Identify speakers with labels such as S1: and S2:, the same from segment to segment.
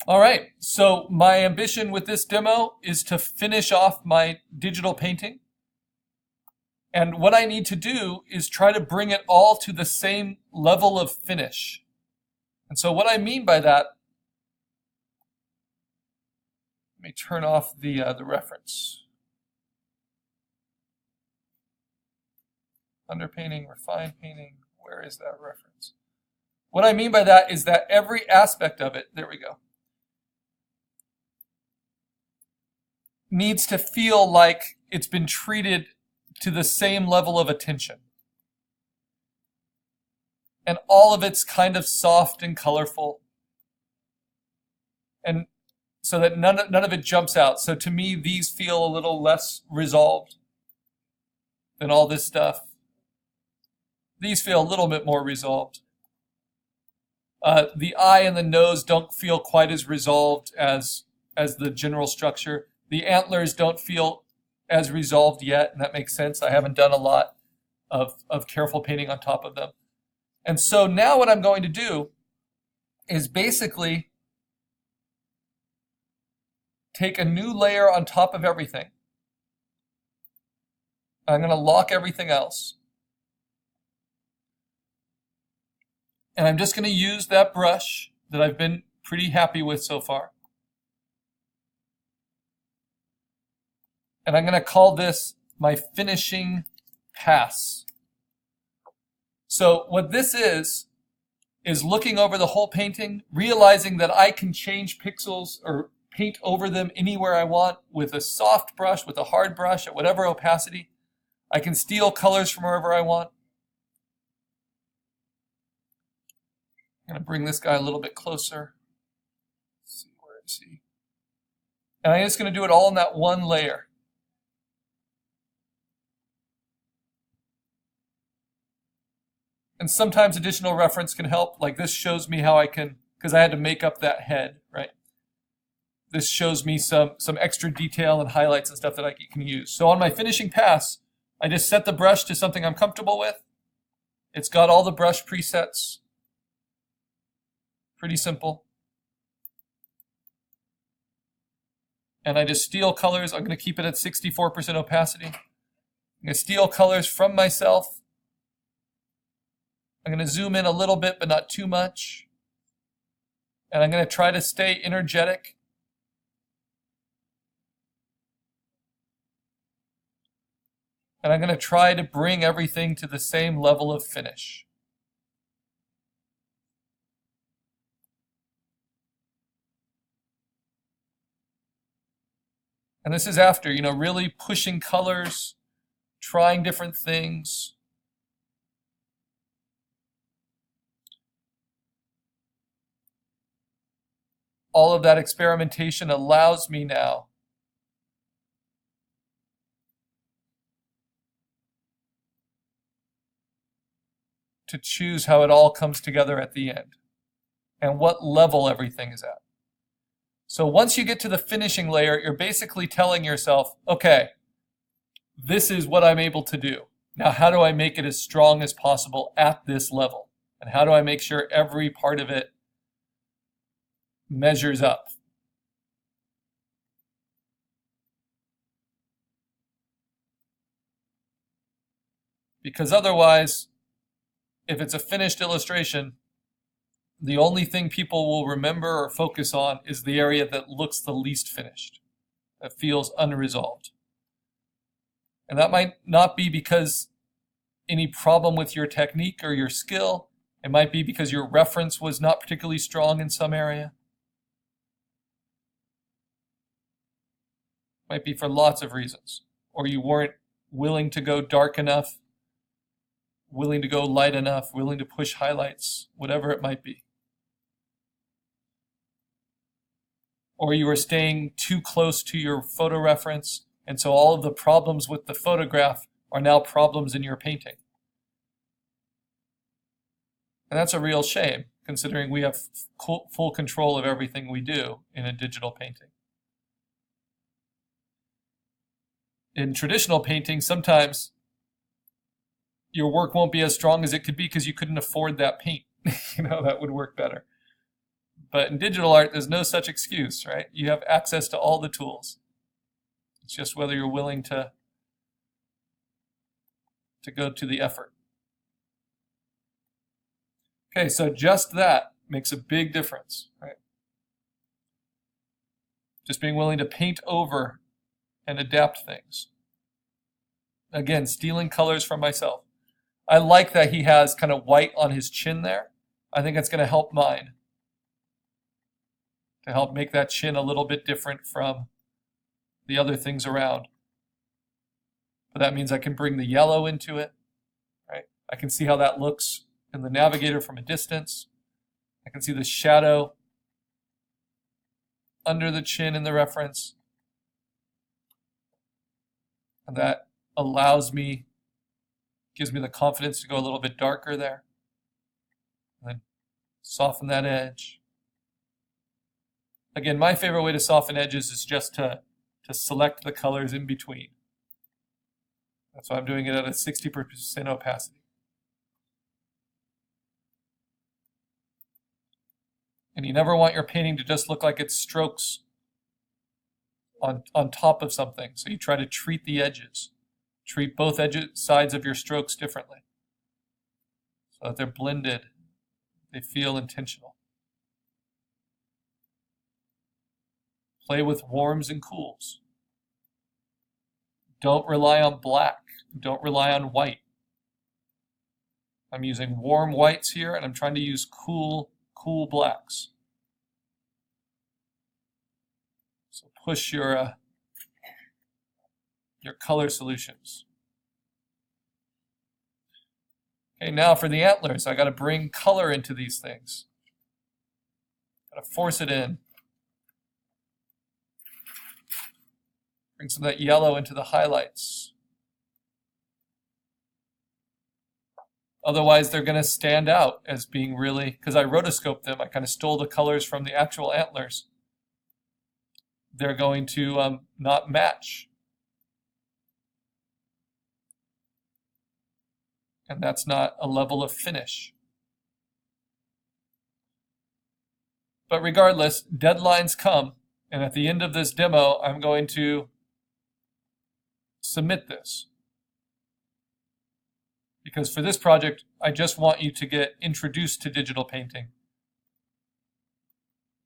S1: All right, so my ambition with this demo is to finish off my digital painting. And what I need to do is try to bring it all to the same level of finish. And so what I mean by that, let me turn off the reference. Underpainting, refined painting, where is that reference? What I mean by that is that every aspect of it, there we go, needs to feel like it's been treated to the same level of attention. And all of it's kind of soft and colorful. And so that none of it jumps out. So to me, these feel a little less resolved than all this stuff. These feel a little bit more resolved. The eye and the nose don't feel quite as resolved as the general structure. The antlers don't feel as resolved yet, and that makes sense. I haven't done a lot of careful painting on top of them. And so now what I'm going to do is basically take a new layer on top of everything. I'm going to lock everything else. And I'm just going to use that brush that I've been pretty happy with so far. And I'm going to call this my finishing pass. So what this is looking over the whole painting, realizing that I can change pixels or paint over them anywhere I want with a soft brush, with a hard brush, at whatever opacity. I can steal colors from wherever I want. I'm going to bring this guy a little bit closer. Let's see, where is he? And I'm just going to do it all in that one layer. And sometimes additional reference can help. Like this shows me how I can, because I had to make up that head, right? This shows me some extra detail and highlights and stuff that I can use. So on my finishing pass, I just set the brush to something I'm comfortable with. It's got all the brush presets. Pretty simple. And I just steal colors. I'm going to keep it at 64% opacity. I'm going to steal colors from myself. I'm going to zoom in a little bit, but not too much. And I'm going to try to stay energetic. And I'm going to try to bring everything to the same level of finish. And this is after, really pushing colors, trying different things. All of that experimentation allows me now to choose how it all comes together at the end and what level everything is at. So once you get to the finishing layer, you're basically telling yourself, okay, this is what I'm able to do. Now, how do I make it as strong as possible at this level? And how do I make sure every part of it measures up? Because otherwise, if it's a finished illustration, the only thing people will remember or focus on is the area that looks the least finished, that feels unresolved. And that might not be because any problem with your technique or your skill. It might be because your reference was not particularly strong in some area. It might be for lots of reasons. Or you weren't willing to go dark enough, willing to go light enough, willing to push highlights, whatever it might be. Or you were staying too close to your photo reference, and so all of the problems with the photograph are now problems in your painting. And that's a real shame, considering we have full control of everything we do in a digital painting. In traditional painting, sometimes your work won't be as strong as it could be because you couldn't afford that paint. That would work better. But in digital art, there's no such excuse, right? You have access to all the tools. It's just whether you're willing to go to the effort. Okay, so just that makes a big difference, right? Just being willing to paint over and adapt things. Again, stealing colors from myself. I like that he has kind of white on his chin there. I think it's going to help mine, to help make that chin a little bit different from the other things around. But that means I can bring the yellow into it, right? I can see how that looks in the navigator from a distance. I can see the shadow under the chin in the reference. And that allows me, gives me the confidence to go a little bit darker there. And then soften that edge. Again, my favorite way to soften edges is just to select the colors in between. That's why I'm doing it at a 60% opacity. And you never want your painting to just look like it's strokes on top of something. So you try to treat the edges. Treat both sides of your strokes differently, so that they're blended, they feel intentional. Play with warms and cools. Don't rely on black. Don't rely on white. I'm using warm whites here, and I'm trying to use cool blacks. So push your color solutions. Okay, now for the antlers, I got to bring color into these things. Got to force it in. Bring some of that yellow into the highlights. Otherwise, they're going to stand out as being really, because I rotoscoped them, I kind of stole the colors from the actual antlers. They're going to not match. And that's not a level of finish. But regardless, deadlines come, and at the end of this demo, I'm going to submit this. Because for this project, I just want you to get introduced to digital painting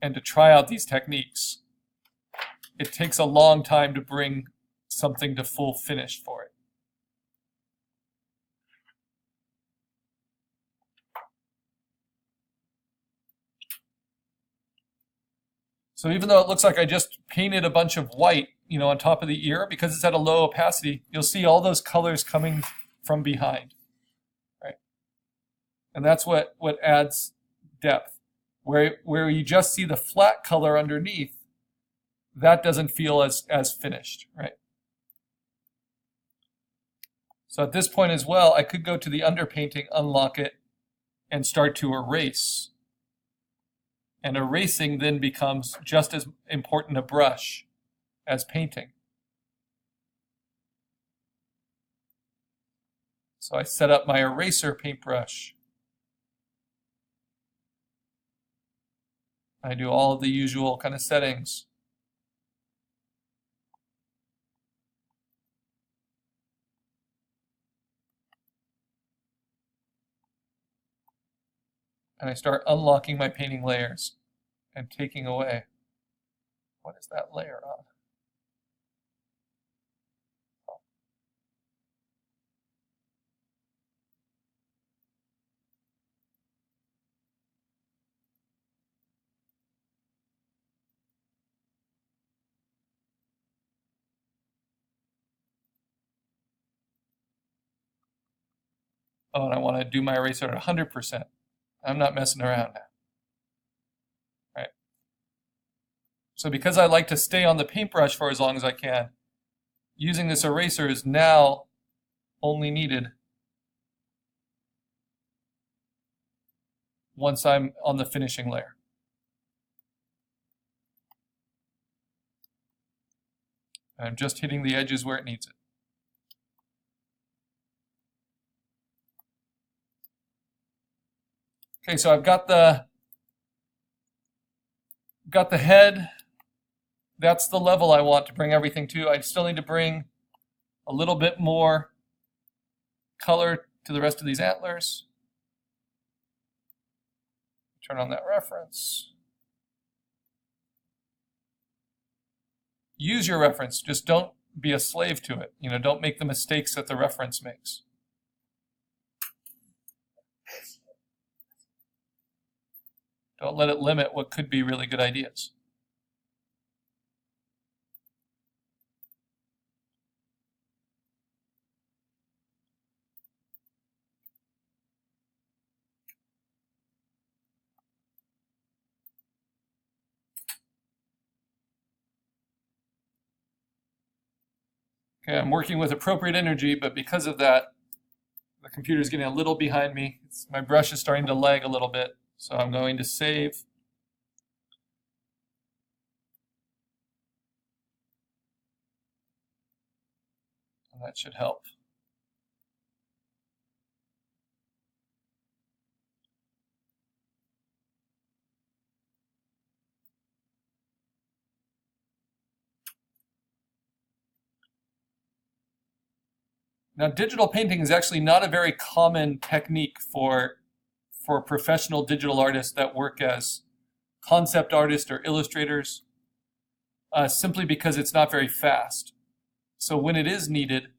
S1: and to try out these techniques. It takes a long time to bring something to full finish for it. So even though it looks like I just painted a bunch of white, on top of the ear, because it's at a low opacity, you'll see all those colors coming from behind, right? And that's what adds depth. Where you just see the flat color underneath, that doesn't feel as finished, right? So at this point as well, I could go to the underpainting, unlock it, and start to erase. And erasing then becomes just as important a brush as painting. So I set up my eraser paintbrush. I do all of the usual kind of settings. And I start unlocking my painting layers and taking away. What is that layer on? Oh, and I want to do my eraser at 100%. I'm not messing around now. Right? So because I like to stay on the paintbrush for as long as I can, using this eraser is now only needed once I'm on the finishing layer. And I'm just hitting the edges where it needs it. Okay, so I've got the got the head. That's the level I want to bring everything to. I still need to bring a little bit more color to the rest of these antlers. Turn on that reference. Use your reference. Just don't be a slave to it. Don't make the mistakes that the reference makes. Don't let it limit what could be really good ideas. Okay, I'm working with appropriate energy, but because of that, the computer is getting a little behind me. My brush is starting to lag a little bit, so I'm going to save. And that should help. Now, digital painting is actually not a very common technique for professional digital artists that work as concept artists or illustrators, simply because it's not very fast. So when it is needed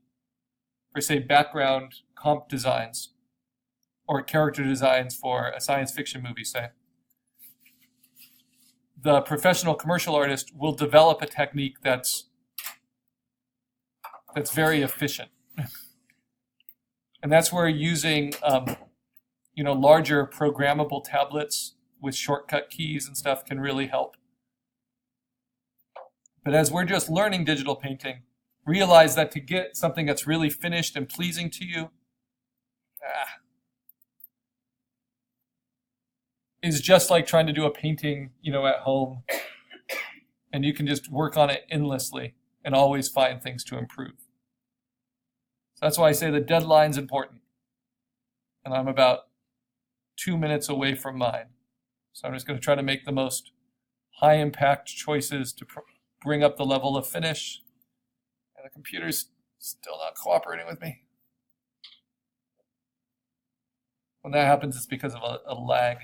S1: for, say, background comp designs or character designs for a science fiction movie, say, the professional commercial artist will develop a technique that's very efficient. And that's where using larger programmable tablets with shortcut keys and stuff can really help. But as we're just learning digital painting, realize that to get something that's really finished and pleasing to you is just like trying to do a painting, at home. And you can just work on it endlessly and always find things to improve. So that's why I say the deadline's important. And I'm about 2 minutes away from mine. So I'm just going to try to make the most high impact choices to bring up the level of finish. And the computer's still not cooperating with me. When that happens, it's because of a lag.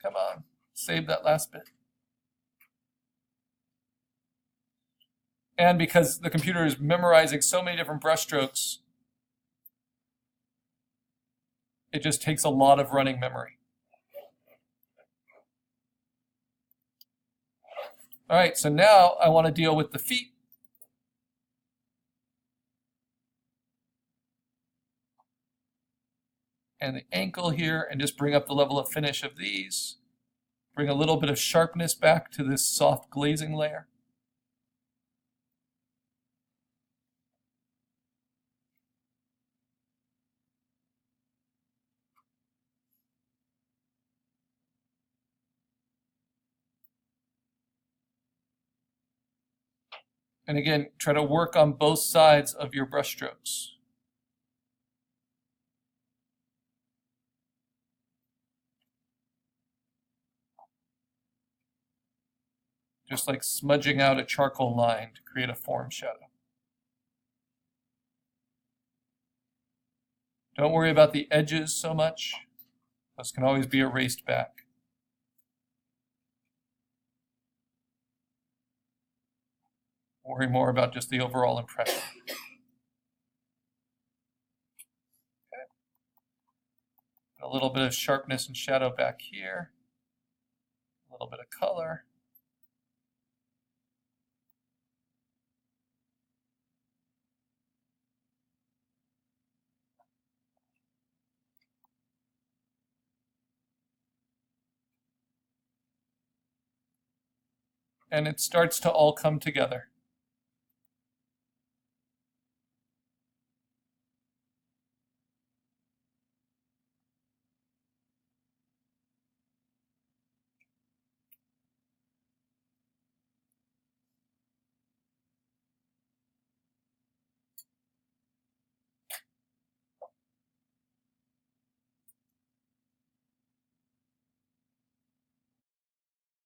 S1: Come on, save that last bit. And because the computer is memorizing so many different brushstrokes, it just takes a lot of running memory. All right, so now I want to deal with the feet. And the ankle here, and just bring up the level of finish of these. Bring a little bit of sharpness back to this soft glazing layer. And again, try to work on both sides of your brushstrokes. Just like smudging out a charcoal line to create a form shadow. Don't worry about the edges so much. Those can always be erased back. Worry more about just the overall impression. Okay. A little bit of sharpness and shadow back here. A little bit of color. And it starts to all come together.